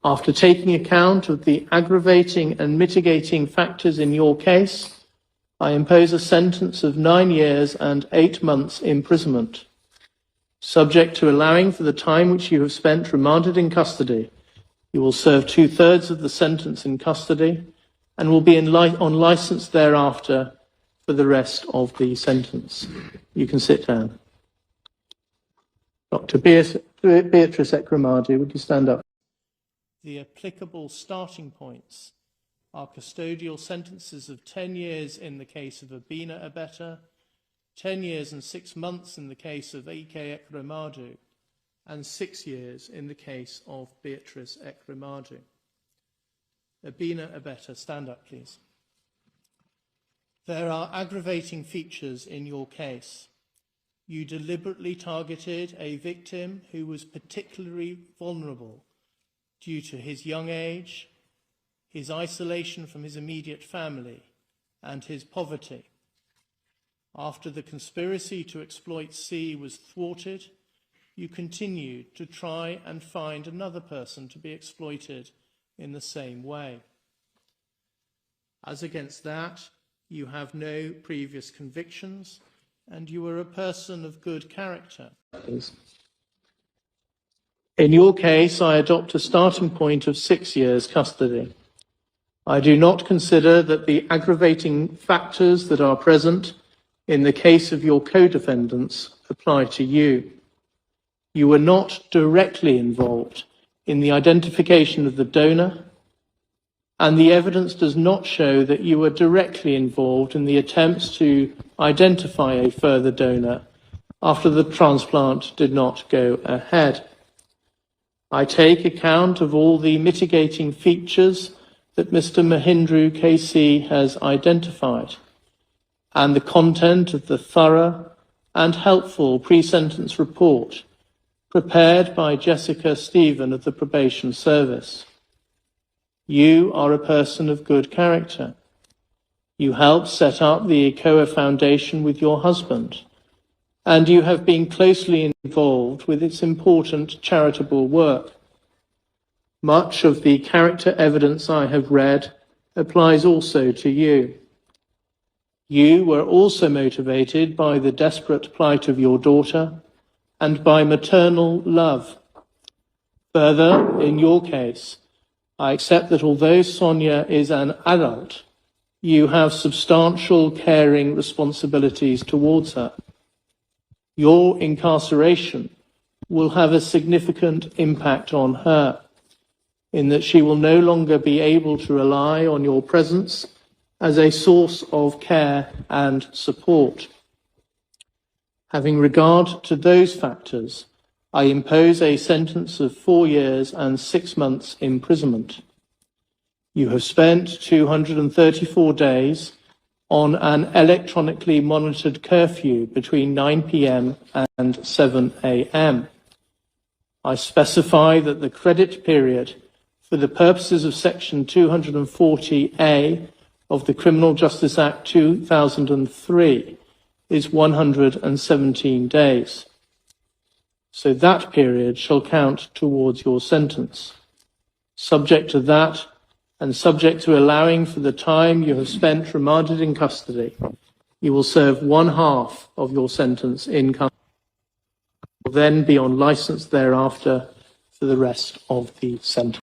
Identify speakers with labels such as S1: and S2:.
S1: After taking account of the aggravating and mitigating factors in your case, I impose a sentence of 9 years and 8 months imprisonment, subject to allowing for the time which you have spent remanded in custody. You will serve 2/3 of the sentence in custody and will be on license thereafter for the rest of the sentence. You can sit down. Dr. Beatrice Ekweremadu, would you stand up? The applicable starting points are custodial sentences of 10 years in the case of Abina Abeta, 10 years and 6 months in the case of Ekweremadu, and 6 years in the case of Beatrice Ekweremadu. Abina Abeta, stand up, please. There are aggravating features in your case. You deliberately targeted a victim who was particularly vulnerable due to his young age, his isolation from his immediate family, and his poverty. After the conspiracy to exploit C was thwarted, you continued to try and find another person to be exploited in the same way. As against that, you have no previous convictions, and you are a person of good character. In your case, I adopt a starting point of 6 years custody. I do not consider that the aggravating factors that are present in the case of your co-defendants apply to you. You were not directly involved in the identification of the donor, and the evidence does not show that you were directly involved in the attempts to identify a further donor after the transplant did not go ahead. I take account of all the mitigating features that Mr. Mahindru KC has identified, and the content of the thorough and helpful pre-sentence report prepared by Jessica Stephen of the Probation Service. You are a person of good character. You helped set up the ECOA Foundation with your husband, and you have been closely involved with its important charitable work. Much of the character evidence I have read applies also to you. You were also motivated by the desperate plight of your daughter and by maternal love. Further, in your case, I accept that although Sonia is an adult, you have substantial caring responsibilities towards her. Your incarceration will have a significant impact on her, in that she will no longer be able to rely on your presence as a source of care and support. Having regard to those factors, I impose a sentence of 4 years and 6 months imprisonment. You have spent 234 days on an electronically monitored curfew between 9 p.m. and 7 a.m. I specify that the credit period for the purposes of Section 240A of the Criminal Justice Act 2003 is 117 days. So that period shall count towards your sentence. Subject to that, and subject to allowing for the time you have spent remanded in custody, you will serve 1/2 of your sentence in custody. You will then be on license thereafter for the rest of the sentence.